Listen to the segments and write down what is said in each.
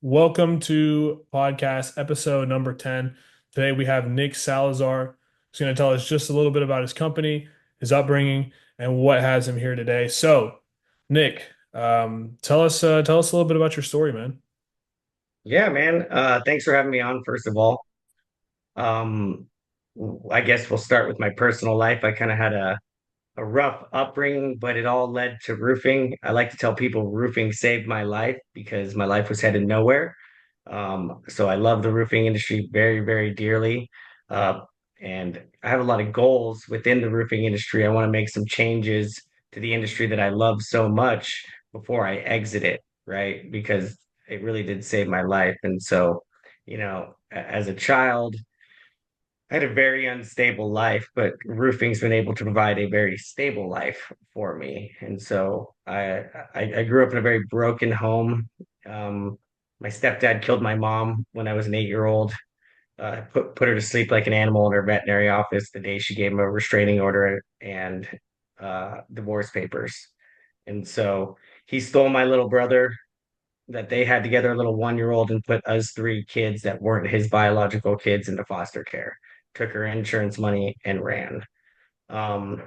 Welcome to podcast episode number 10. Today we have Nich Salazar. He's going to tell us just a little bit about his company, his upbringing, and what has him here today. So, Nick, tell us a little bit about your story, man. Yeah, man. Thanks for having me on, first of all. Um, I guess we'll start with my personal life. I kind of had a rough upbringing, but it all led to roofing. I like to tell people roofing saved my life because my life was headed nowhere. So I love the roofing industry very, very dearly. Uh, and I have a lot of goals within the roofing industry. I want to make some changes to the industry that I love so much before I exit it, right? Because it really did save my life. And so, as a child, I had a very unstable life, but roofing's been able to provide a very stable life for me. And so I grew up in a very broken home. Um, my stepdad killed my mom when I was an 8 year old. Put her to sleep like an animal in her veterinary office the day she gave him a restraining order and divorce papers. And so he stole my little brother that they had together, a little 1 year old, and put us three kids that weren't his biological kids into foster care. Took her insurance money and ran. Um,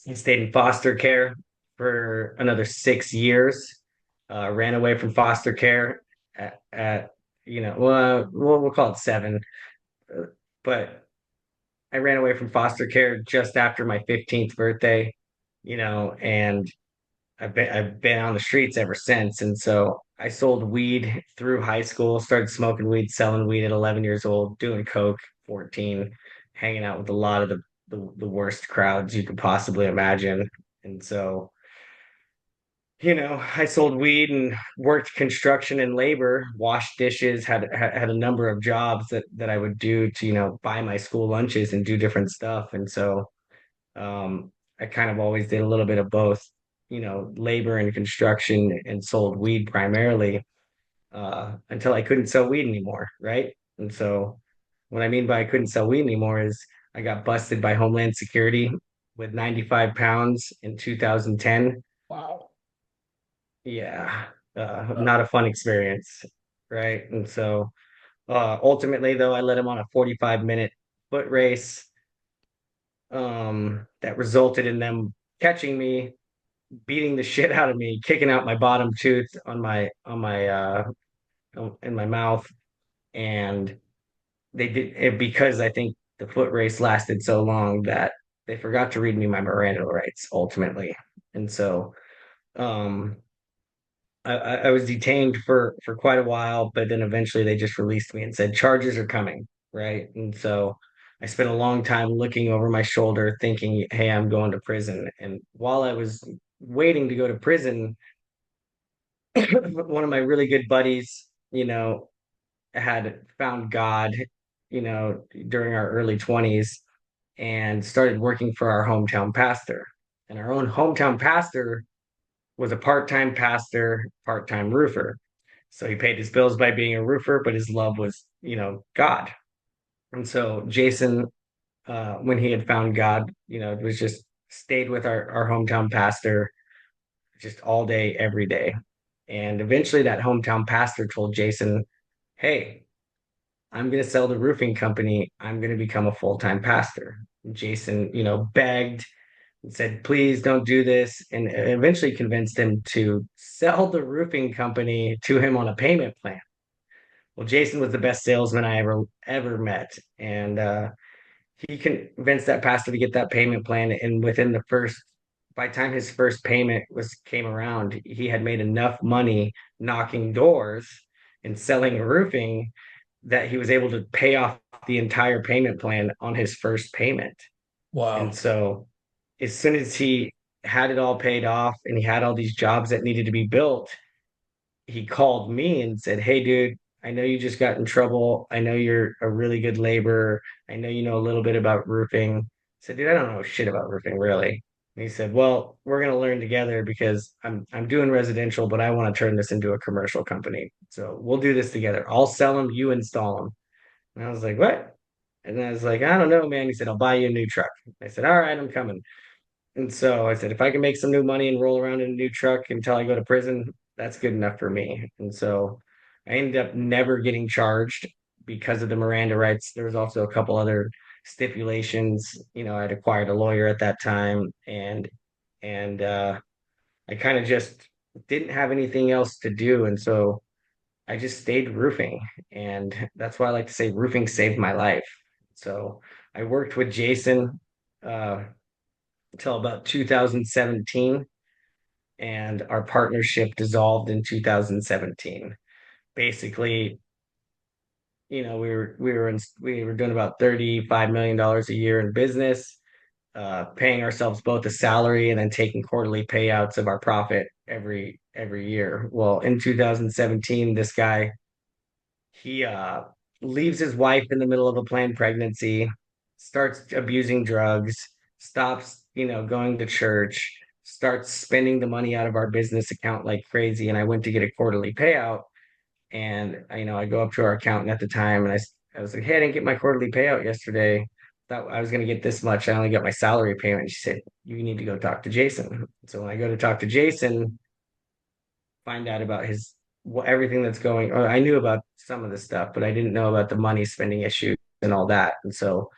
he stayed in foster care for another 6 years. Ran away from foster care at well, we'll call it seven. Uh, But I ran away from foster care just after my 15th birthday, and I've been on the streets ever since. And so I sold weed through high school, started smoking weed, selling weed at 11 years old, doing coke 14, hanging out with a lot of the worst crowds you could possibly imagine. And so, I sold weed and worked construction and labor, washed dishes, had a number of jobs that I would do to, buy my school lunches and do different stuff. And so I kind of always did a little bit of both, labor and construction and sold weed primarily until I couldn't sell weed anymore, right? And so what I mean by I couldn't sell weed anymore is I got busted by Homeland Security with 95 pounds in 2010. Wow. Yeah, not a fun experience, right? And so ultimately, though, I led him on a 45-minute foot race that resulted in them catching me, beating the shit out of me, kicking out my bottom tooth in my mouth, and they did it because I think the foot race lasted so long that they forgot to read me my Miranda rights ultimately, and so um, I was detained for quite a while, but then eventually they just released me and said charges are coming, right? And so I spent a long time looking over my shoulder, thinking, "Hey, I'm going to prison." And while I was waiting to go to prison, one of my really good buddies, had found God, during our early 20s and started working for our hometown pastor. And our own hometown pastor was a part-time pastor, part-time roofer. So he paid his bills by being a roofer, but his love was, God. And so Jason, when he had found God, was just stayed with our hometown pastor just all day, every day. And eventually that hometown pastor told Jason, "Hey, I'm going to sell the roofing company. I'm going to become a full-time pastor." Jason, begged and said, "Please don't do this." And eventually convinced him to sell the roofing company to him on a payment plan. Well, Jason was the best salesman I ever met. And he convinced that pastor to get that payment plan. And by the time his first payment was came around, he had made enough money knocking doors and selling roofing that he was able to pay off the entire payment plan on his first payment. And Wow. so as soon as he had it all paid off and he had all these jobs that needed to be built, he called me and said, "Hey, dude, I know you just got in trouble. I know you're a really good laborer. I know you know a little bit about roofing." I said, "Dude, I don't know shit about roofing, really." And he said, "Well, we're gonna learn together because I'm doing residential, but I want to turn this into a commercial company. So we'll do this together. I'll sell them, you install them." And I was like, "What?" And I was like, "I don't know, man." He said, "I'll buy you a new truck." I said, "All right, I'm coming." And so I said, "If I can make some new money and roll around in a new truck until I go to prison, that's good enough for me." And so I ended up never getting charged because of the Miranda rights. There was also a couple other stipulations. I'd acquired a lawyer at that time, and I kind of just didn't have anything else to do, and so I just stayed roofing, and that's why I like to say roofing saved my life. So I worked with Jason uh, until about 2017, and our partnership dissolved in 2017. Basically, we were doing about $35 million a year in business, paying ourselves both a salary and then taking quarterly payouts of our profit every year. Well, in 2017, this guy he leaves his wife in the middle of a planned pregnancy, starts abusing drugs, stops, going to church, starts spending the money out of our business account like crazy. And I went to get a quarterly payout, and I go up to our accountant at the time, and I was like, "Hey, I didn't get my quarterly payout yesterday. Thought I was going to get this much. I only got my salary payment." And she said, "You need to go talk to Jason." So when I go to talk to Jason, find out about his everything that's going. Or I knew about some of the stuff, but I didn't know about the money spending issues and all that. And so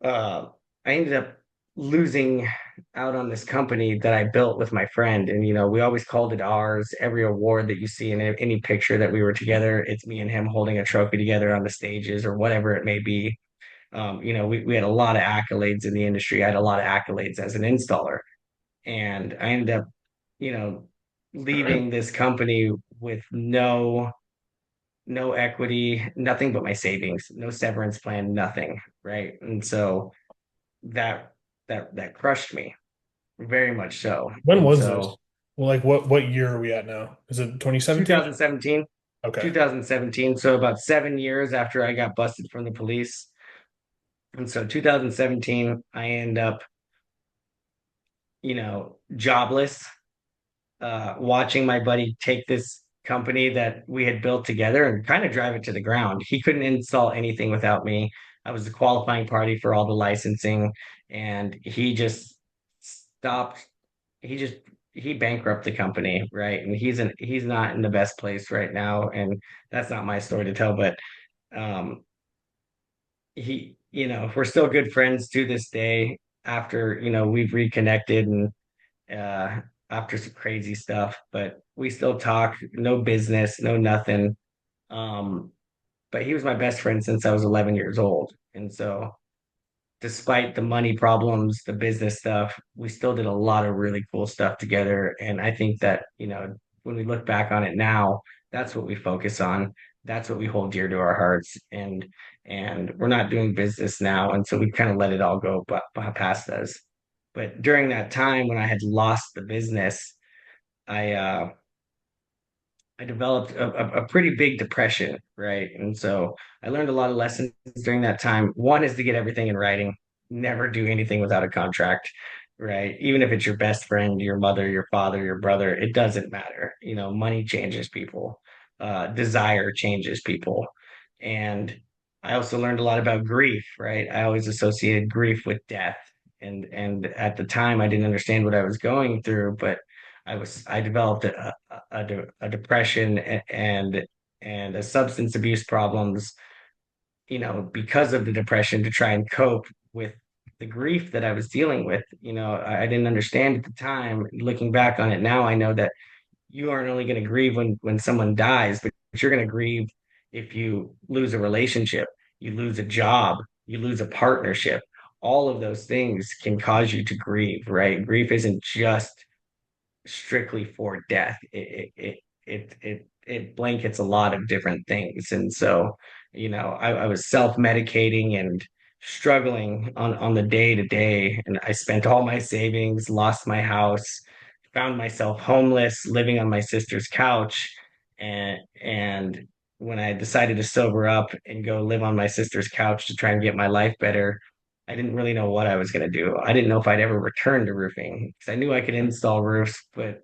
uh, I ended up losing out on this company that I built with my friend. And, we always called it ours. Every award that you see in any picture that we were together, it's me and him holding a trophy together on the stages or whatever it may be. We had a lot of accolades in the industry. I had a lot of accolades as an installer. And I ended up, you know, leaving this company with no equity, nothing but my savings, no severance plan, nothing, right? And so that that crushed me very much so. When And was this? so Well, like what year are we at now? Is it 2017? 2017, Okay. 2017, so about 7 years after I got busted from the police. And so 2017, I end up, jobless, watching my buddy take this company that we had built together and kind of drive it to the ground. He couldn't install anything without me. I was the qualifying party for all the licensing, and he just stopped. He just he bankrupted the company, right? And he's not in the best place right now, and that's not my story to tell, but um we're still good friends to this day after, we've reconnected and uh, after some crazy stuff, but we still talk. No business, no nothing. Um, but he was my best friend since I was 11 years old, and so despite the money problems, the business stuff, we still did a lot of really cool stuff together. And I think that, when we look back on it now, that's what we focus on. That's what we hold dear to our hearts. And we're not doing business now. And so we kind of let it all go past us. But during that time when I had lost the business, I I developed a pretty big depression, right? And so I learned a lot of lessons during that time. One is to get everything in writing, never do anything without a contract, right? Even if it's your best friend, your mother, your father, your brother, it doesn't matter. Money changes people, desire changes people. And I also learned a lot about grief, right? I always associated grief with death. And at the time, I didn't understand what I was going through, but I developed a depression and a substance abuse problems, because of the depression to try and cope with the grief that I was dealing with. I didn't understand at the time. Looking back on it now, I know that you aren't only going to grieve when someone dies, but you're going to grieve if you lose a relationship, you lose a job, you lose a partnership. All of those things can cause you to grieve, right? Grief isn't just strictly for death. It blankets a lot of different things. And so, I was self-medicating and struggling on the day to day. And I spent all my savings, lost my house, found myself homeless, living on my sister's couch. And when I decided to sober up and go live on my sister's couch to try and get my life better, I didn't really know what I was going to do. I didn't know if I'd ever return to roofing because I knew I could install roofs, but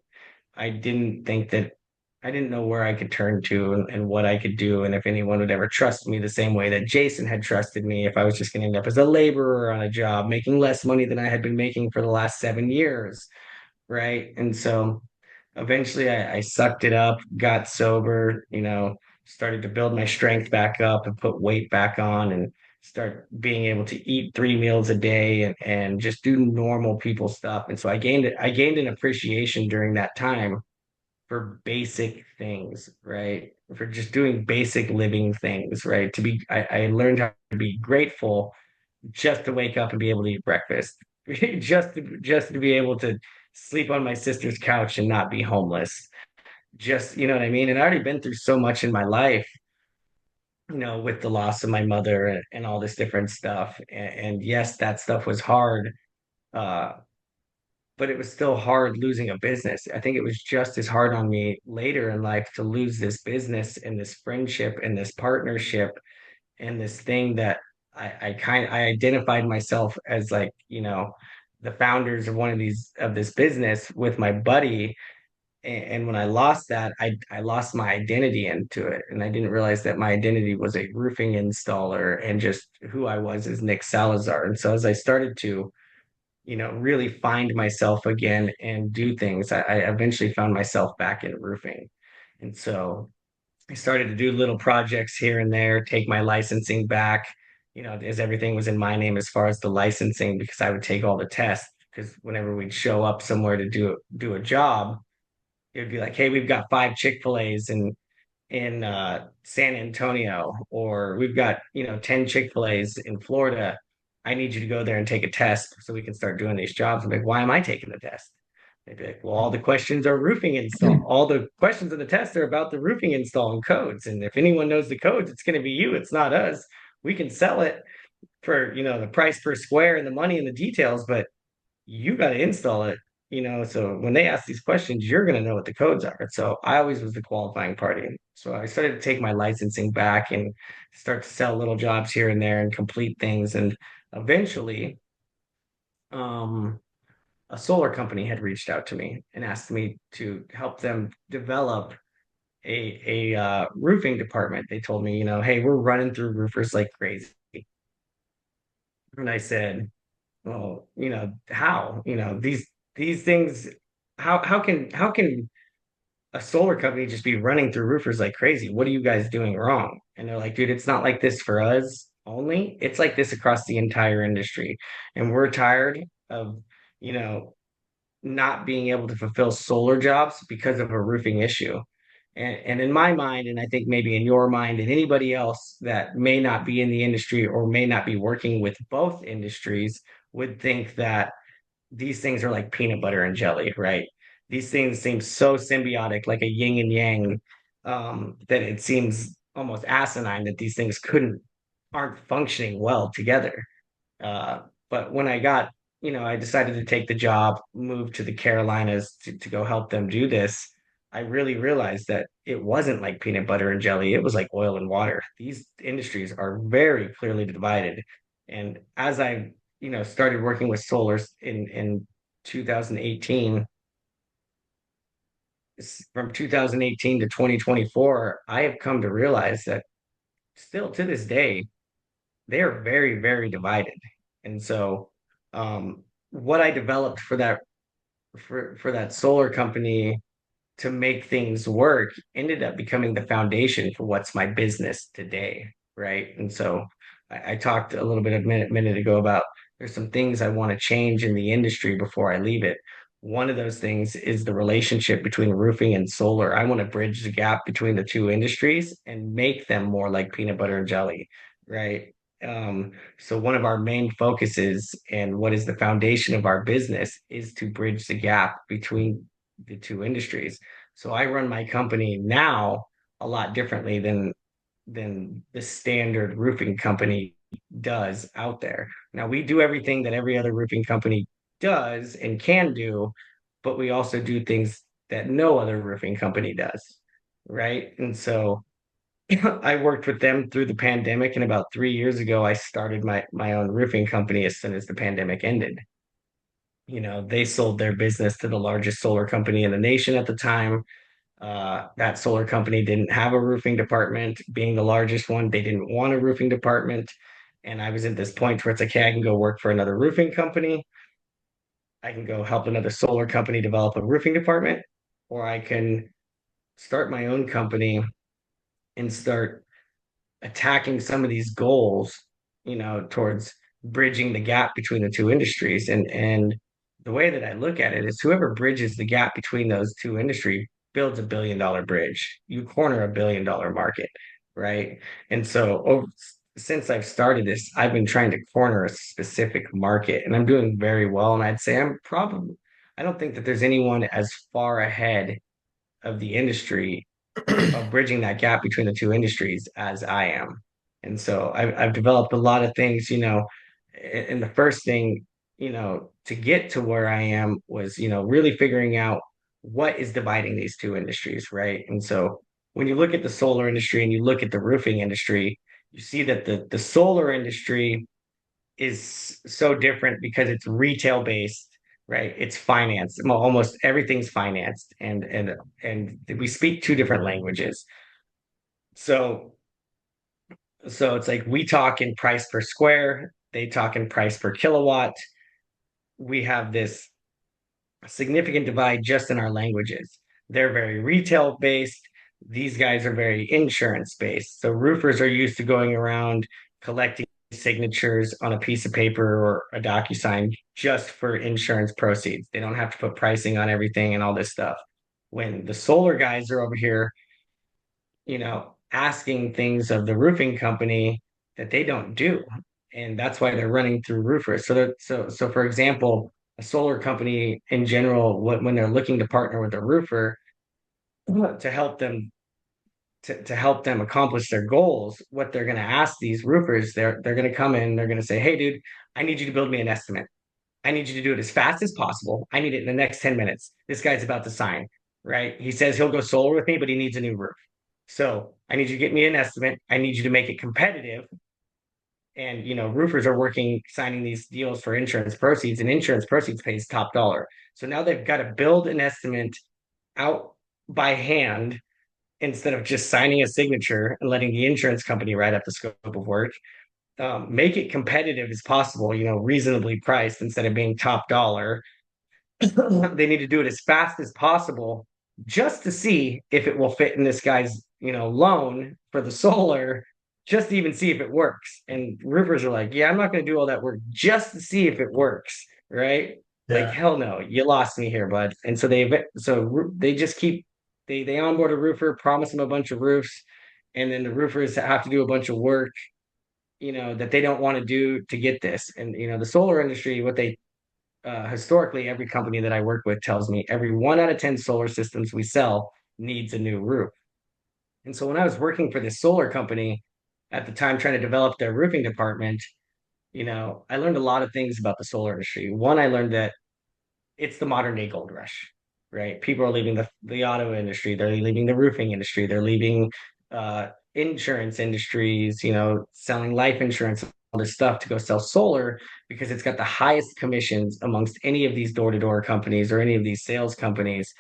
I didn't think that I didn't know where I could turn to and what I could do, and if anyone would ever trust me the same way that Jason had trusted me, if I was just going to end up as a laborer on a job, making less money than I had been making for the last 7 years, right? And so eventually I sucked it up, got sober, started to build my strength back up and put weight back on and start being able to eat 3 meals a day and just do normal people stuff. And so I gained an appreciation during that time for basic things, right? For just doing basic living things, right? I learned how to be grateful just to wake up and be able to eat breakfast, just to be able to sleep on my sister's couch and not be homeless. Just, you know what I mean? And I already been through so much in my life, with the loss of my mother and all this different stuff. And yes, that stuff was hard. Uh, but it was still hard losing a business. I think it was just as hard on me later in life to lose this business and this friendship and this partnership and this thing that I identified myself as like, the founders of this business with my buddy. And when I lost that, I lost my identity into it. And I didn't realize that my identity was a roofing installer and just who I was as Nich Salazar. And so as I started to really find myself again and do things. I eventually found myself back in roofing. And so I started to do little projects here and there, take my licensing back, as everything was in my name as far as the licensing, because I would take all the tests. Because whenever we'd show up somewhere to do a job, it would be like, hey, we've got 5 Chick-fil-A's in San Antonio, or we've got 10 Chick-fil-A's in Florida. I need you to go there and take a test so we can start doing these jobs. I'm like, why am I taking the test? They'd be like, well, all the questions are roofing install. All the questions in the test are about the roofing install and codes. And if anyone knows the codes, it's going to be you. It's not us. We can sell it for the price per square and the money and the details, but you got to install it, so when they ask these questions, you're going to know what the codes are. So I always was the qualifying party. So I started to take my licensing back and start to sell little jobs here and there and complete things. And eventually, um, a solar company had reached out to me and asked me to help them develop a roofing department. They told me, hey, we're running through roofers like crazy. And I said, well, how? These things, how can a solar company just be running through roofers like crazy? What are you guys doing wrong? And they're like, dude, it's not like this for us only. It's like this across the entire industry. And we're tired of, you know, not being able to fulfill solar jobs because of a roofing issue. And in my mind, and I think maybe in your mind and anybody else that may not be in the industry or may not be working with both industries would think that these things are like peanut butter and jelly, right? These things seem so symbiotic, like a yin and yang, that it seems almost asinine that these things aren't functioning well together. Uh, but when I decided to take the job, move to the Carolinas to go help them do this, I really realized that it wasn't like peanut butter and jelly. It was like oil and water. These industries are very clearly divided. And as I, started working with solars in 2018, from 2018 to 2024, I have come to realize that still to this day, they are very, very divided. And so, what I developed for that solar company to make things work ended up becoming the foundation for what's my business today, right? And so, I talked a little bit a minute ago about there's some things I want to change in the industry before I leave it. One of those things is the relationship between roofing and solar. I want to bridge the gap between the two industries and make them more like peanut butter and jelly, right? So one of our main focuses and what is the foundation of our business is to bridge the gap between the two industries. So I run my company now a lot differently than the standard roofing company does out there. Now we do everything that every other roofing company does and can do, but we also do things that no other roofing company does, right? And so I worked with them through the pandemic, and about 3 years ago, I started my own roofing company as soon as the pandemic ended. They sold their business to the largest solar company in the nation at the time. That solar company didn't have a roofing department. Being the largest one, they didn't want a roofing department. And I was at this point where it's like, hey, I can go work for another roofing company. I can go help another solar company develop a roofing department, or I can start my own company and start attacking some of these goals, towards bridging the gap between the two industries. And the way that I look at it is whoever bridges the gap between those two industries builds $1 billion bridge. You corner $1 billion market, right? And so since I've started this, I've been trying to corner a specific market and I'm doing very well. And I'd say I don't think that there's anyone as far ahead of the industry of bridging that gap between the two industries as I am. And so I've developed a lot of things, and the first thing, to get to where I am was, really figuring out what is dividing these two industries, right? And so when you look at the solar industry and you look at the roofing industry, you see that the solar industry is so different because it's retail based, right? It's financed. Almost everything's financed, and we speak two different languages. So so it's like we talk in price per square, they talk in price per kilowatt. We have this significant divide just in our languages. They're very retail based. These guys are very insurance based. So roofers are used to going around collecting signatures on a piece of paper or a DocuSign just for insurance proceeds. They don't have to put pricing on everything and all this stuff. When the solar guys are over here, asking things of the roofing company that they don't do. And that's why they're running through roofers. So for example, a solar company in general, when they're looking to partner with a roofer to help them to help them accomplish their goals, what they're going to ask these roofers, they're going to come in, they're going to say, "Hey, dude, I need you to build me an estimate. I need you to do it as fast as possible. I need it in the next 10 minutes. This guy's about to sign, right? He says he'll go solar with me, but he needs a new roof. So I need you to get me an estimate. I need you to make it competitive. And roofers are working signing these deals for insurance proceeds, and insurance proceeds pays top dollar. So now they've got to build an estimate out by hand instead of just signing a signature and letting the insurance company write up the scope of work. Make it competitive as possible, reasonably priced instead of being top dollar. They need to do it as fast as possible just to see if it will fit in this guy's, loan for the solar, just to even see if it works. And roofers are like, yeah, I'm not going to do all that work just to see if it works, right? Like, Yeah. hell no, you lost me here, bud. And they just keep they onboard a roofer, promise them a bunch of roofs, and then the roofers have to do a bunch of work, that they don't want to do to get this. And the solar industry, what they historically, every company that I work with tells me every 1 out of 10 solar systems we sell needs a new roof. And so when I was working for this solar company at the time, trying to develop their roofing department, I learned a lot of things about the solar industry. One, I learned that it's the modern day gold rush, right? People are leaving the auto industry, they're leaving the roofing industry, they're leaving insurance industries, selling life insurance, all this stuff to go sell solar because it's got the highest commissions amongst any of these door-to-door companies or any of these sales companies.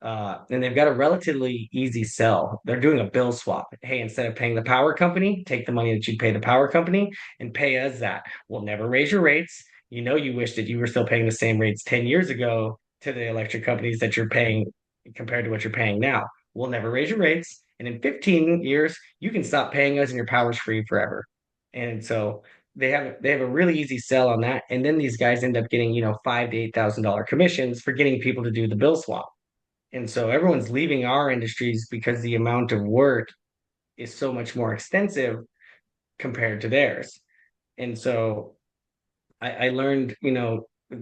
And they've got a relatively easy sell. They're doing a bill swap. Hey, instead of paying the power company, take the money that you'd pay the power company and pay us that. We'll never raise your rates. You wish that you were still paying the same rates 10 years ago to the electric companies that you're paying compared to what you're paying now. We'll never raise your rates. And in 15 years, you can stop paying us and your power's free forever. And so they have a really easy sell on that. And then these guys end up getting, five to $8,000 commissions for getting people to do the bill swap. And so everyone's leaving our industries because the amount of work is so much more extensive compared to theirs. And so I learned,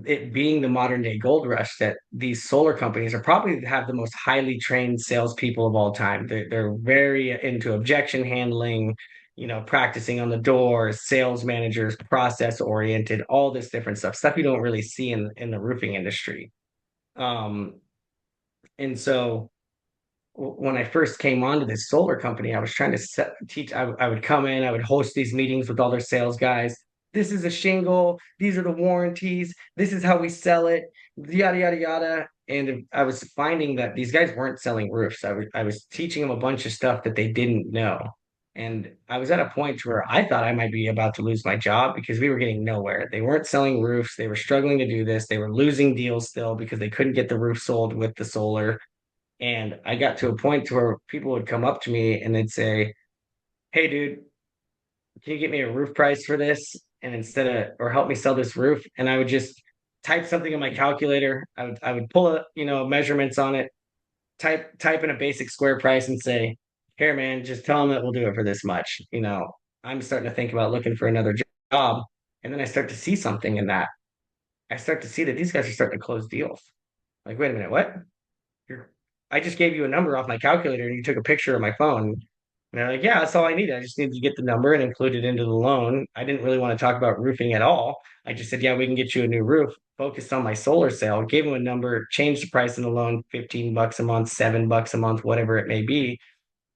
it being the modern day gold rush, that these solar companies are probably have the most highly trained salespeople of all time. They're very into objection handling, practicing on the doors, sales managers, process oriented, all this different stuff you don't really see in the roofing industry. Um, and so when I first came onto this solar company, I was trying to teach. I would come in, I would host these meetings with all their sales guys. This is a shingle. These are the warranties. This is how we sell it. Yada yada yada. And I was finding that these guys weren't selling roofs. I was teaching them a bunch of stuff that they didn't know. And I was at a point where I thought I might be about to lose my job because we were getting nowhere. They weren't selling roofs. They were struggling to do this. They were losing deals still because they couldn't get the roof sold with the solar. And I got to a point to where people would come up to me and they'd say, "Hey, dude, can you get me a roof price for this?" And instead of, or help me sell this roof. And I would just type something in my calculator. I would pull up, measurements on it, type in a basic square price and say, "Here, man, just tell them that we'll do it for this much." I'm starting to think about looking for another job. And then I start to see something in that. I start to see that these guys are starting to close deals. Like, wait a minute, what? You're, I just gave you a number off my calculator and you took a picture of my phone. And they're like, yeah, that's all I need. I just need to get the number and include it into the loan. I didn't really want to talk about roofing at all. I just said, yeah, we can get you a new roof. Focused on my solar sale, gave them a number, changed the price in the loan, $15 a month, $7 a month, whatever it may be,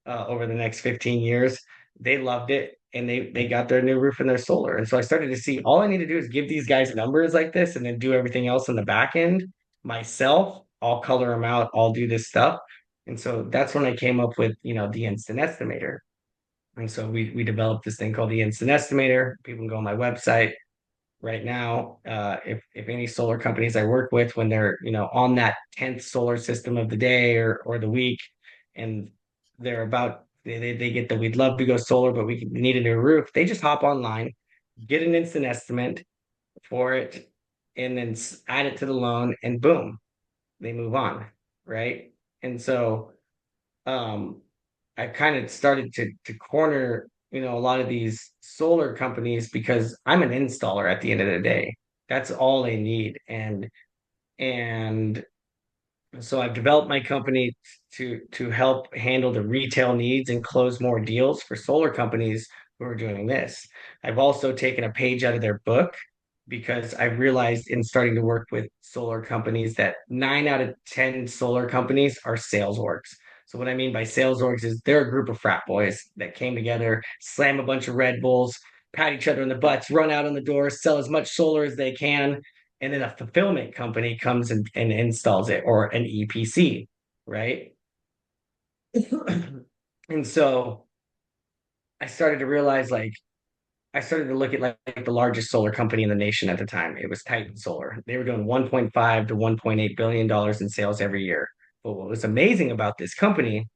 over the next 15 years. They loved it and they got their new roof and their solar. And so I started to see all I need to do is give these guys numbers like this and then do everything else on the back end myself. I'll color them out, I'll do this stuff. And so that's when I came up with, the instant estimator. And so we developed this thing called the instant estimator. People can go on my website right now. If any solar companies I work with, when they're on that 10th solar system of the day or the week, and they're about they get the we'd love to go solar, but we need a new roof. They just hop online, get an instant estimate for it, and then add it to the loan, and boom, they move on, right? And so um, I kind of started to corner, a lot of these solar companies because I'm an installer at the end of the day. That's all they need. And so I've developed my company to help handle the retail needs and close more deals for solar companies who are doing this. I've also taken a page out of their book because I realized in starting to work with solar companies that 9 out of 10 solar companies are sales orgs. So what I mean by sales orgs is they're a group of frat boys that came together, slam a bunch of Red Bulls, pat each other in the butts, run out on the door, sell as much solar as they can, and then a fulfillment company comes and installs it, or an EPC, right? And so I started to realize, like, I started to look at like the largest solar company in the nation at the time. It was Titan Solar. They were doing 1.5 to 1.8 billion dollars in sales every year. But what was amazing about this company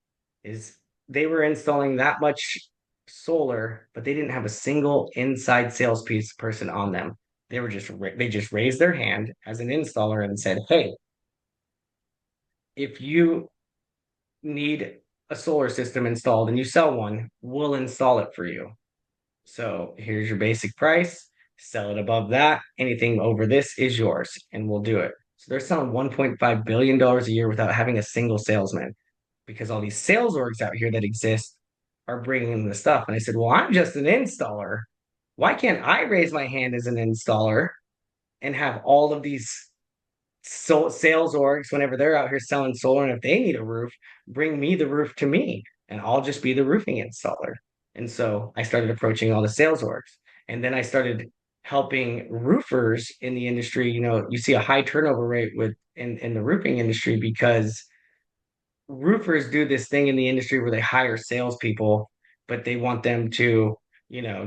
is they were installing that much solar, but they didn't have a single inside sales piece person on them. They just raised their hand as an installer and said, "Hey, if you need a solar system installed and you sell one, we'll install it for you. So here's your basic price. Sell it above that. Anything over this is yours, and we'll do it." So they're selling $1.5 billion a year without having a single salesman, because all these sales orgs out here that exist are bringing in the stuff. And I said, well, I'm just an installer. Why can't I raise my hand as an installer and have all of these sales orgs, whenever they're out here selling solar, and if they need a roof, bring me the roof to me, and I'll just be the roofing installer. And so I started approaching all the sales orgs, and then I started helping roofers in the industry. You see a high turnover rate in the roofing industry because roofers do this thing in the industry where they hire salespeople, but they want them to,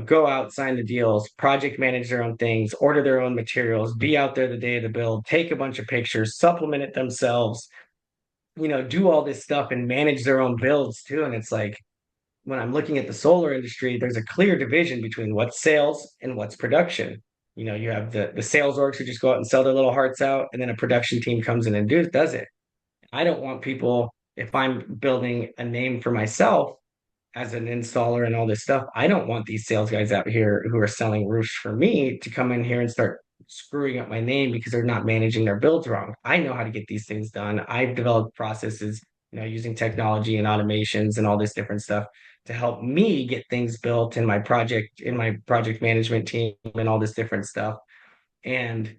go out, sign the deals, project manage their own things, order their own materials, be out there the day of the build, take a bunch of pictures, supplement it themselves, do all this stuff and manage their own builds too. And it's like, when I'm looking at the solar industry, there's a clear division between what's sales and what's production. You have the sales orgs who just go out and sell their little hearts out, and then a production team comes in and does it. I don't want people, if I'm building a name for myself as an installer and all this stuff, I don't want these sales guys out here who are selling roofs for me to come in here and start screwing up my name because they're not managing their builds wrong. I know how to get these things done. I've developed processes, using technology and automations and all this different stuff to help me get things built in my project management team and all this different stuff. And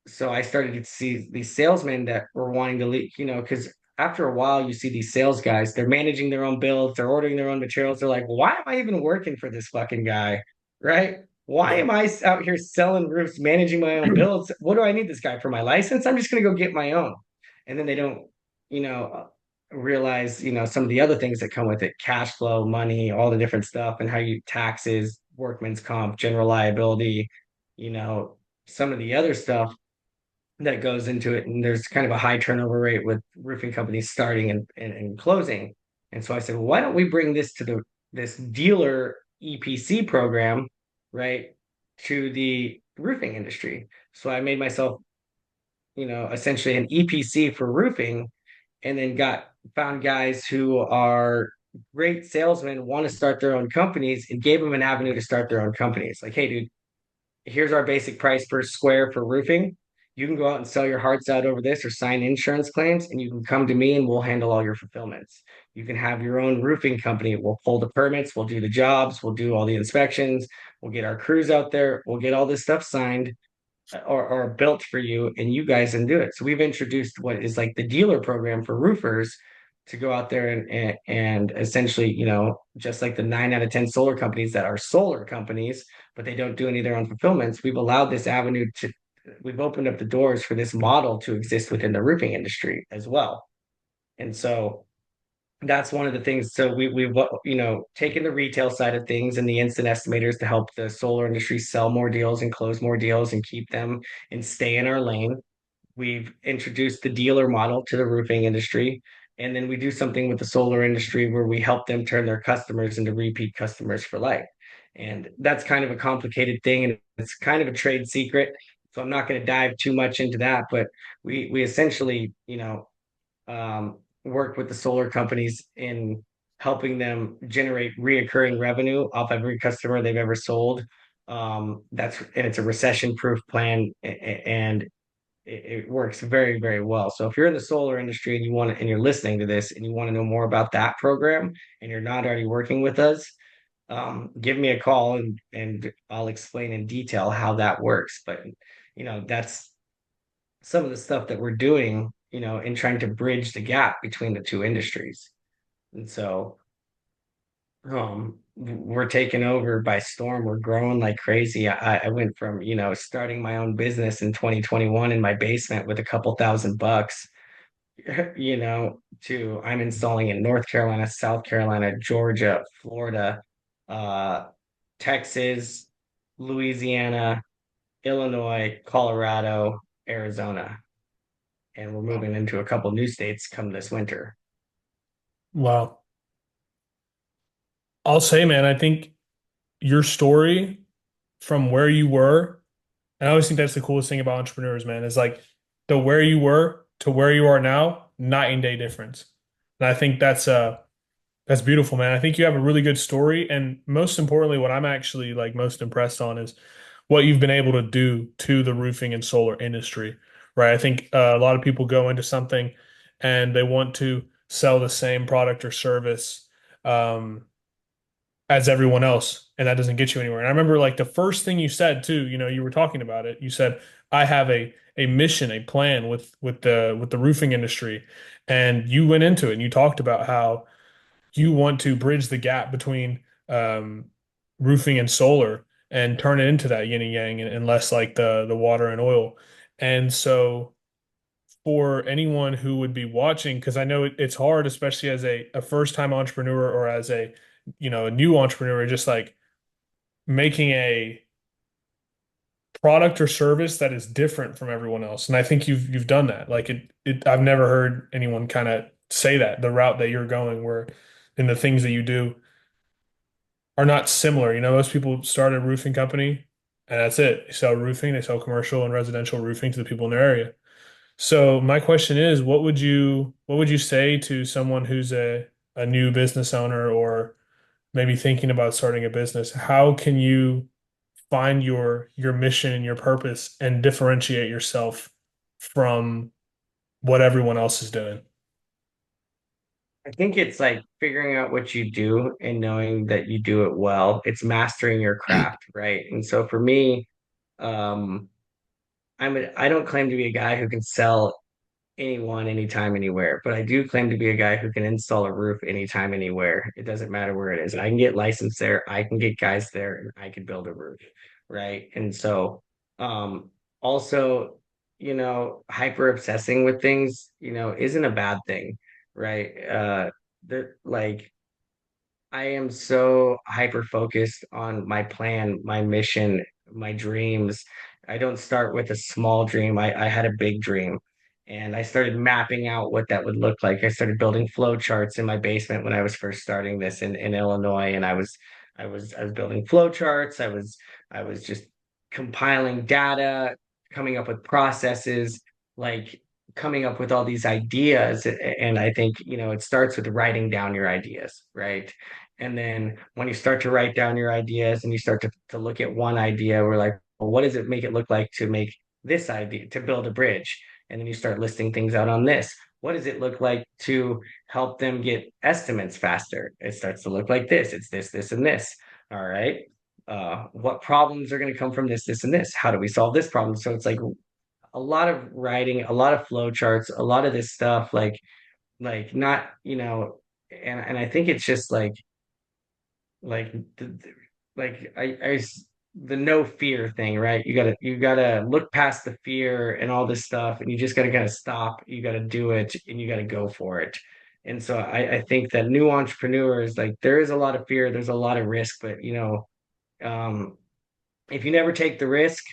so I started to see these salesmen that were wanting to leave, because after a while you see these sales guys, they're managing their own builds, they're ordering their own materials. They're like, why am I even working for this fucking guy? Right? Why Yeah. am I out here selling roofs, managing my own builds? What do I need this guy for my license? I'm just going to go get my own. And then they don't, you know, realize, some of the other things that come with it, cash flow, money, all the different stuff, and how you taxes, workman's comp, general liability, you know, some of the other stuff that goes into it. And there's kind of a high turnover rate with roofing companies starting and closing. And so I said, well, why don't we bring this to this dealer EPC program, right, to the roofing industry? So I made myself, essentially an EPC for roofing, and then got found guys who are great salesmen, want to start their own companies, and gave them an avenue to start their own companies. Like, hey, dude, here's our basic price per square for roofing. You can go out and sell your hearts out over this or sign insurance claims, and you can come to me and we'll handle all your fulfillments. You can have your own roofing company. We'll pull the permits, we'll do the jobs, we'll do all the inspections, we'll get our crews out there, we'll get all this stuff signed or built for you, and you guys can do it. So we've introduced what is like the dealer program for roofers to go out there and essentially, just like the 9 out of 10 solar companies that are solar companies, but they don't do any of their own fulfillments. We've allowed this avenue to, we've opened up the doors for this model to exist within the roofing industry as well. And so that's one of the things. So we've taken the retail side of things and the instant estimators to help the solar industry sell more deals and close more deals and keep them and stay in our lane. We've introduced the dealer model to the roofing industry. And then we do something with the solar industry where we help them turn their customers into repeat customers for life. And that's kind of a complicated thing, and it's kind of a trade secret. So I'm not going to dive too much into that, but we essentially, work with the solar companies in helping them generate reoccurring revenue off every customer they've ever sold. And it's a recession-proof plan, and it works very, very well. So if you're in the solar industry and and you're listening to this and you want to know more about that program and you're not already working with us, give me a call and I'll explain in detail how that works. But that's some of the stuff that we're doing, in trying to bridge the gap between the two industries. And so we're taken over by storm. We're growing like crazy. I went from, starting my own business in 2021 in my basement with a couple $1,000, to I'm installing in North Carolina, South Carolina, Georgia, Florida, uh, Texas, Louisiana, Illinois, Colorado, Arizona, and we're moving into a couple new states come this winter. Wow. I'll say, man, I think your story from where you were, and I always think that's the coolest thing about entrepreneurs, man, is like the where you were to where you are now, night and day difference. And I think that's beautiful, man. I think you have a really good story. And most importantly, what I'm actually like most impressed on is what you've been able to do to the roofing and solar industry, right? I think a lot of people go into something and they want to sell the same product or service um, as everyone else, and that doesn't get you anywhere. And I remember like the first thing you said too, you were talking about it. You said, I have a mission, a plan with the roofing industry. And you went into it and you talked about how you want to bridge the gap between roofing and solar and turn it into that yin and yang and less like the water and oil. And so for anyone who would be watching, because I know it's hard, especially as a first-time entrepreneur or as a new entrepreneur, just like making a product or service that is different from everyone else. And I think you've done that. Like I've never heard anyone kind of say that the route that you're going where in the things that you do are not similar. Most people start a roofing company and that's it. They sell roofing, they sell commercial and residential roofing to the people in their area. So my question is, what would you say to someone who's a new business owner or maybe thinking about starting a business? How can you find your mission and your purpose and differentiate yourself from what everyone else is doing? I think it's like figuring out what you do and knowing that you do it well. It's mastering your craft, right? And so for me, um, I don't claim to be a guy who can sell anyone, anytime, anywhere. But I do claim to be a guy who can install a roof anytime, anywhere. It doesn't matter where it is. And I can get licensed there. I can get guys there, and I can build a roof, right? And so, also, hyper obsessing with things, isn't a bad thing, right? Like I am so hyper focused on my plan, my mission, my dreams, I don't start with a small dream. I had a big dream, and I started mapping out what that would look like. I started building flow charts in my basement when I was first starting this in Illinois, and I was building flow charts. I was just compiling data, coming up with processes, like coming up with all these ideas. And I think, it starts with writing down your ideas, right? And then when you start to write down your ideas and you start to look at one idea, we're like, well, what does it make it look like to make this idea, to build a bridge? And then you start listing things out on this. What does it look like to help them get estimates faster? It starts to look like this. It's this, this, and this. All right. What problems are going to come from this, this, and this? How do we solve this problem? So it's like a lot of writing, a lot of flow charts, a lot of this stuff, like not, and I think it's just like like the no fear thing, right? You gotta look past the fear and all this stuff, and you just gotta kind of stop. You gotta do it, and you gotta go for it. And so I think that new entrepreneurs, like there is a lot of fear, there's a lot of risk, but um, if you never take the risk,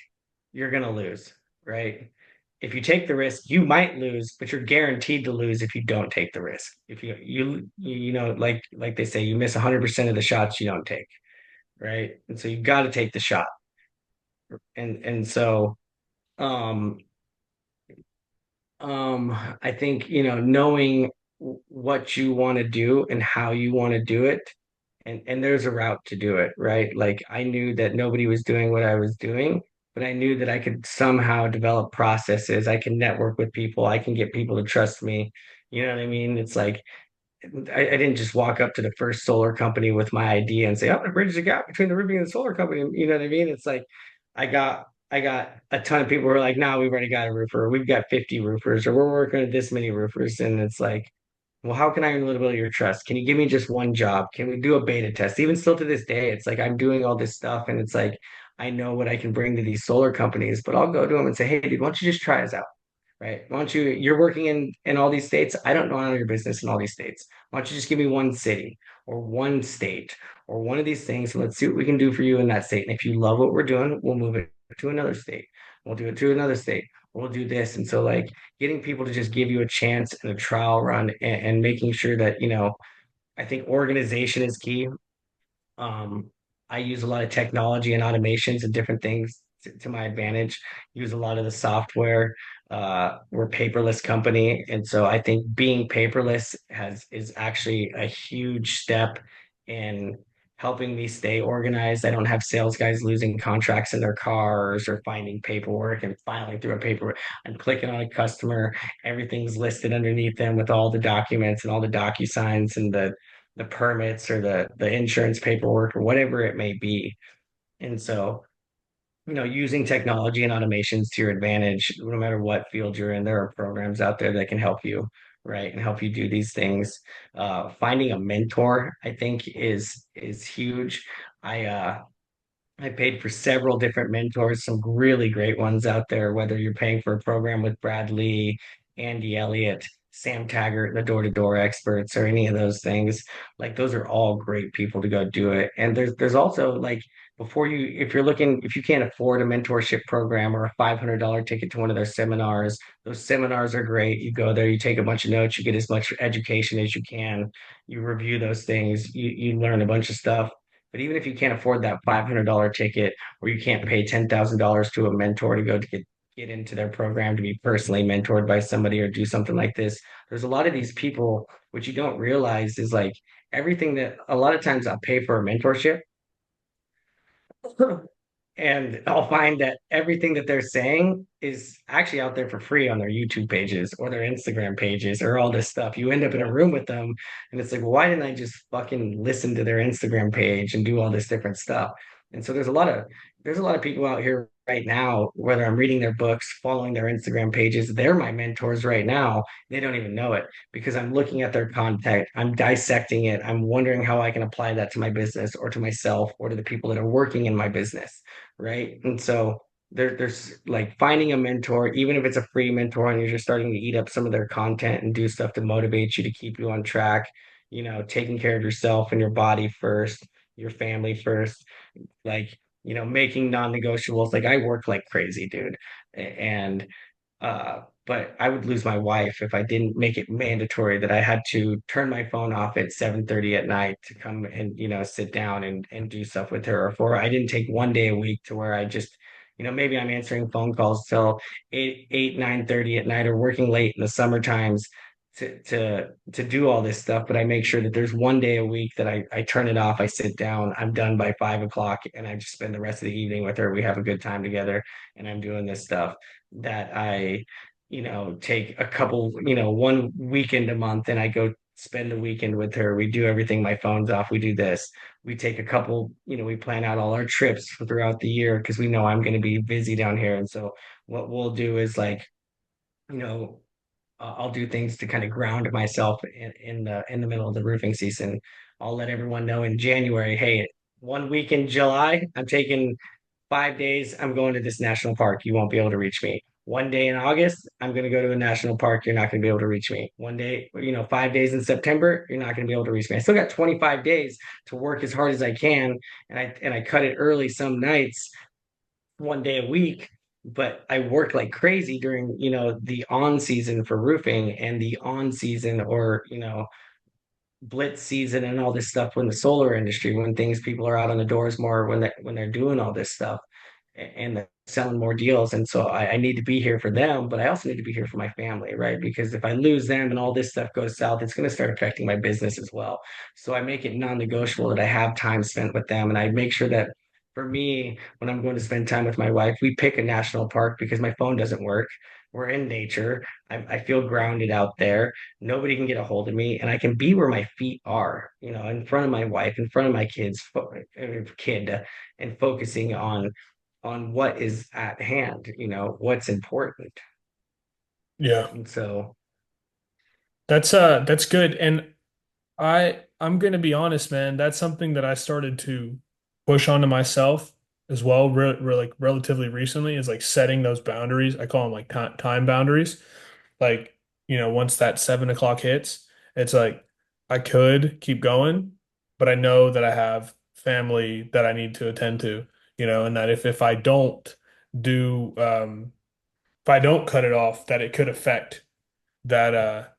you're gonna lose, right? If you take the risk, you might lose, but you're guaranteed to lose if you don't take the risk. If like they say, you miss 100% of the shots you don't take, right? And so you got to take the shot. And so um I think, knowing what you want to do and how you want to do it, and there's a route to do it, right? Like I knew that nobody was doing what I was doing, but I knew that I could somehow develop processes. I can network with people. I can get people to trust me. You know what I mean? It's like I didn't just walk up to the first solar company with my idea and say, I'm gonna bridge the gap between the roofing and the solar company. You know what I mean? It's like I got a ton of people who are like, no, we've already got a roofer, or we've got 50 roofers, or we're working with this many roofers. And it's like, well, how can I earn a little bit of your trust? Can you give me just one job? Can we do a beta test? Even still to this day, it's like I'm doing all this stuff, and it's like I know what I can bring to these solar companies, but I'll go to them and say, hey, dude, why don't you just try us out? Right? Why don't you're working in all these states. I don't know none of your business in all these states. Why don't you just give me one city or one state or one of these things, and let's see what we can do for you in that state. And if you love what we're doing, we'll move it to another state. We'll do it to another state. We'll do this. And so like getting people to just give you a chance and a trial run, and making sure that, I think organization is key. I use a lot of technology and automations and different things to my advantage. Use a lot of the software. We're a paperless company, and so I think being paperless is actually a huge step in helping me stay organized. I don't have sales guys losing contracts in their cars or finding paperwork and filing through a paper. I'm clicking on a customer, everything's listed underneath them with all the documents and all the DocuSigns and the permits or the insurance paperwork or whatever it may be. And so, using technology and automations to your advantage, no matter what field you're in, there are programs out there that can help you, right, and help you do these things. Finding a mentor, I think, is huge. I I paid for several different mentors, some really great ones out there, whether you're paying for a program with Brad Lee, Andy Elliott, Sam Taggart, the door-to-door experts, or any of those things. Like those are all great people to go do it. And there's also like if you can't afford a mentorship program or a $500 ticket to one of their seminars, those seminars are great. You go there, you take a bunch of notes, you get as much education as you can, you review those things, you learn a bunch of stuff. But even if you can't afford that $500 ticket, or you can't pay $10,000 to a mentor to go to get into their program to be personally mentored by somebody or do something like this, there's a lot of these people, which you don't realize is like everything that a lot of times I'll pay for a mentorship. And I'll find that everything that they're saying is actually out there for free on their YouTube pages or their Instagram pages or all this stuff. You end up in a room with them, and it's like, well, why didn't I just fucking listen to their Instagram page and do all this different stuff? And so there's a lot of people out here right now, whether I'm reading their books, following their Instagram pages, they're my mentors right now. They don't even know it because I'm looking at their content, I'm dissecting it, I'm wondering how I can apply that to my business or to myself or to the people that are working in my business, right? And so there's like finding a mentor, even if it's a free mentor and you're just starting to eat up some of their content and do stuff to motivate you to keep you on track, taking care of yourself and your body first, your family first. Like making non-negotiables. Like I work like crazy, dude. And but I would lose my wife if I didn't make it mandatory that I had to turn my phone off at 7:30 at night to come and, sit down and do stuff with her. Or for I didn't take one day a week to where I just, maybe I'm answering phone calls till 9:30 at night or working late in the summer times to do all this stuff. But I make sure that there's one day a week that I turn it off, I sit down, I'm done by 5 o'clock, and I just spend the rest of the evening with her. We have a good time together, and I'm doing this stuff that I take a couple, one weekend a month and I go spend a weekend with her. We do everything. My phone's off. We do this. We take a couple, we plan out all our trips throughout the year because we know I'm going to be busy down here. And so what we'll do is like, you know, I'll do things to kind of ground myself in the middle of the roofing season. I'll let everyone know in January, hey, one week in July, I'm taking 5 days, I'm going to this national park. You won't be able to reach me. One day in August, I'm going to go to a national park. You're not going to be able to reach me. One day, 5 days in September, you're not going to be able to reach me. I still got 25 days to work as hard as I can, and I cut it early some nights, one day a week. But I work like crazy during, the on season for roofing and the on season or, blitz season and all this stuff when the solar industry, when things people are out on the doors more when they're doing all this stuff and they're selling more deals. And so I need to be here for them, but I also need to be here for my family, right? Because if I lose them and all this stuff goes south, it's going to start affecting my business as well. So I make it non-negotiable that I have time spent with them. And I make sure that for me, when I'm going to spend time with my wife, we pick a national park because my phone doesn't work. We're in nature. I feel grounded out there. Nobody can get a hold of me, and I can be where my feet are, in front of my wife, in front of my kid, and focusing on what is at hand, what's important. Yeah. And so, That's good. And I'm gonna be honest, man. That's something that I started to push onto myself as well, like relatively recently, is like setting those boundaries. I call them like time boundaries. Like, once that 7 o'clock hits, it's like I could keep going, but I know that I have family that I need to attend to, and that if I don't do if I don't cut it off, that it could affect that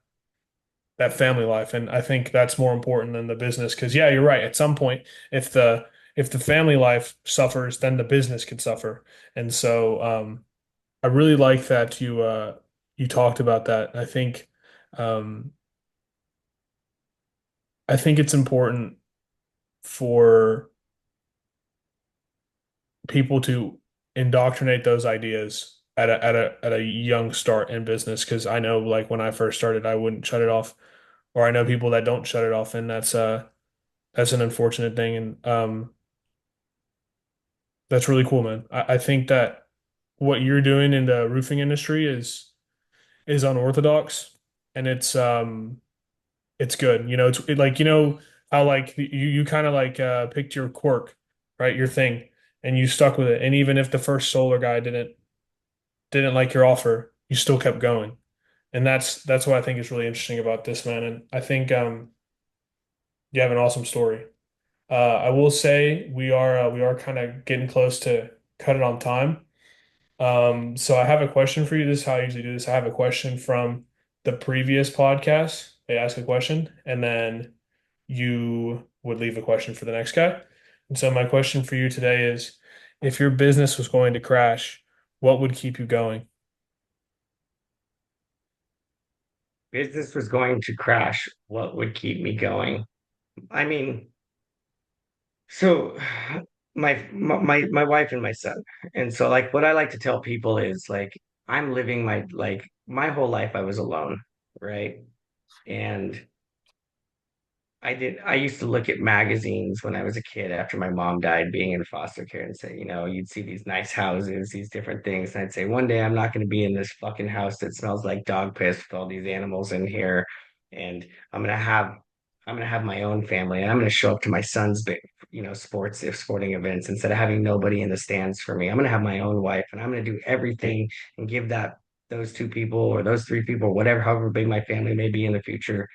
that family life. And I think that's more important than the business. Because yeah, you're right. At some point, if the family life suffers, then the business could suffer. And so I really like that you talked about that. Um, I think it's important for people to indoctrinate those ideas at a young start in business. Because I know, like when I first started, I wouldn't shut it off, or I know people that don't shut it off, and that's an unfortunate thing. And that's really cool, man. I think that what you're doing in the roofing industry is unorthodox, and it's good. Like how like you kind of like picked your quirk, right? Your thing, and you stuck with it. And even if the first solar guy didn't like your offer, you still kept going. And that's what I think is really interesting about this, man. And I think you have an awesome story. I will say we are kind of getting close to cut it on time. So I have a question for you. This is how I usually do this. I have a question from the previous podcast. They ask a question, and then you would leave a question for the next guy. And so my question for you today is, if your business was going to crash, what would keep you going? business was going to crash. What would keep me going? I mean, so my wife and my son. And so like what I like to tell people is like I'm living my whole life I was alone, right? And I used to look at magazines when I was a kid after my mom died, being in foster care, and say, you'd see these nice houses, these different things. And I'd say, one day I'm not going to be in this fucking house that smells like dog piss with all these animals in here. And I'm gonna have my own family, and I'm gonna show up to my son's sporting events instead of having nobody in the stands for me. I'm gonna have my own wife, and I'm gonna do everything and give that those two people or those three people, whatever, however big my family may be in the future,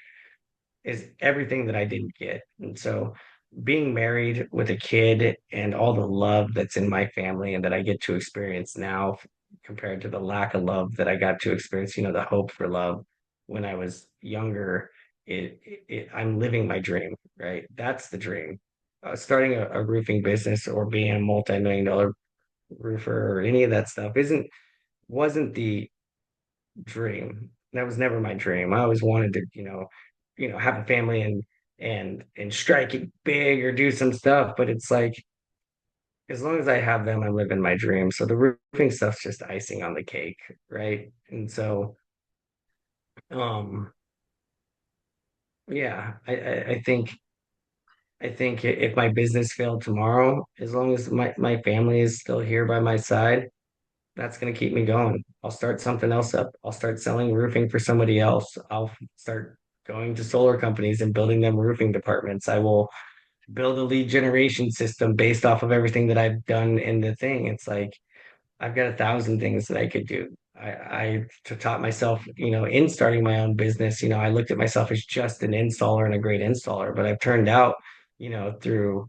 is everything that I didn't get. And so being married with a kid and all the love that's in my family and that I get to experience now compared to the lack of love that I got to experience, the hope for love when I was younger, I'm living my dream, right? That's the dream. Starting a roofing business or being a multi-million-dollar roofer or any of that stuff isn't wasn't the dream. That was never my dream. I always wanted to, have a family and strike it big or do some stuff. But it's like as long as I have them, I'm living my dream. So the roofing stuff's just icing on the cake, right? And so, um, yeah, I think if my business failed tomorrow, as long as my family is still here by my side, that's going to keep me going. I'll start something else up. I'll start selling roofing for somebody else. I'll start going to solar companies and building them roofing departments. I will build a lead generation system based off of everything that I've done in the thing. It's like I've got 1,000 things that I could do. I taught myself, in starting my own business, I looked at myself as just an installer and a great installer, but I've turned out, through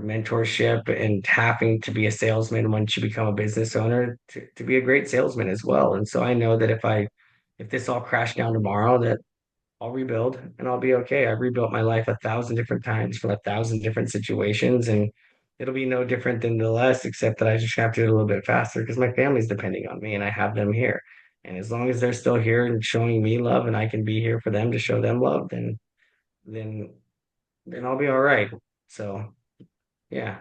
mentorship and having to be a salesman once you become a business owner to be a great salesman as well. And so I know that if this all crashed down tomorrow, that I'll rebuild and I'll be okay. I've rebuilt my life 1,000 different times from 1,000 different situations, and it'll be no different than the last, except that I just have to do it a little bit faster because my family's depending on me and I have them here. And as long as they're still here and showing me love and I can be here for them to show them love, then then I'll be all right. So yeah.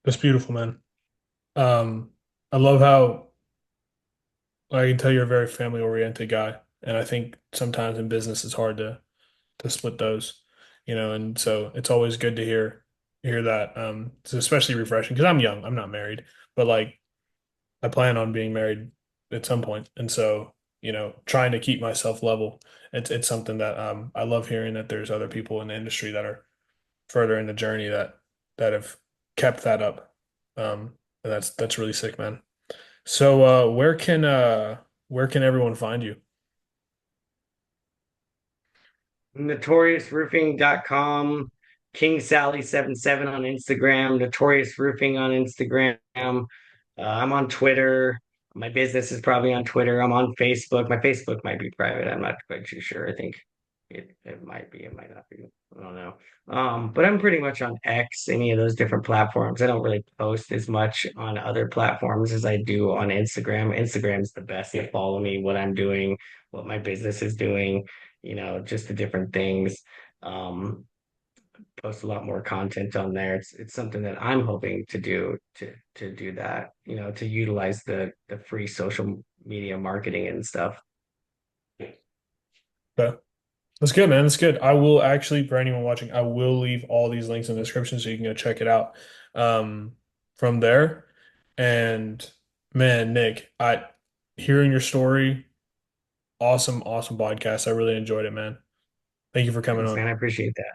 That's beautiful, man. Um, I love how I can tell you're a very family oriented guy, and I think sometimes in business it's hard to split those, and so it's always good to hear that. It's especially refreshing because I'm young, I'm not married, but like I plan on being married at some point, and so trying to keep myself level. It's something that I love hearing that there's other people in the industry that are further in the journey that have kept that up. And that's really sick, man. So where can everyone find you? Notoriousroofing.com, King Sally 77 on Instagram, Notorious Roofing on Instagram. I'm on Twitter. My business is probably on Twitter. I'm on Facebook. My Facebook might be private. I'm not quite too sure. I think it might be, it might not be. I don't know. But I'm pretty much on X, any of those different platforms. I don't really post as much on other platforms as I do on Instagram. Instagram's the best to follow me, what I'm doing, what my business is doing, just the different things. Um, Post a lot more content on there. It's something that I'm hoping to do to do that, to utilize the free social media marketing and stuff. Okay. That's good, man. That's good. I will actually, for anyone watching, I will leave all these links in the description so you can go check it out um, from there. And man, Nick, I hearing your story, awesome, awesome podcast. I really enjoyed it, man. Thank you for coming Thanks, on. man. I appreciate that.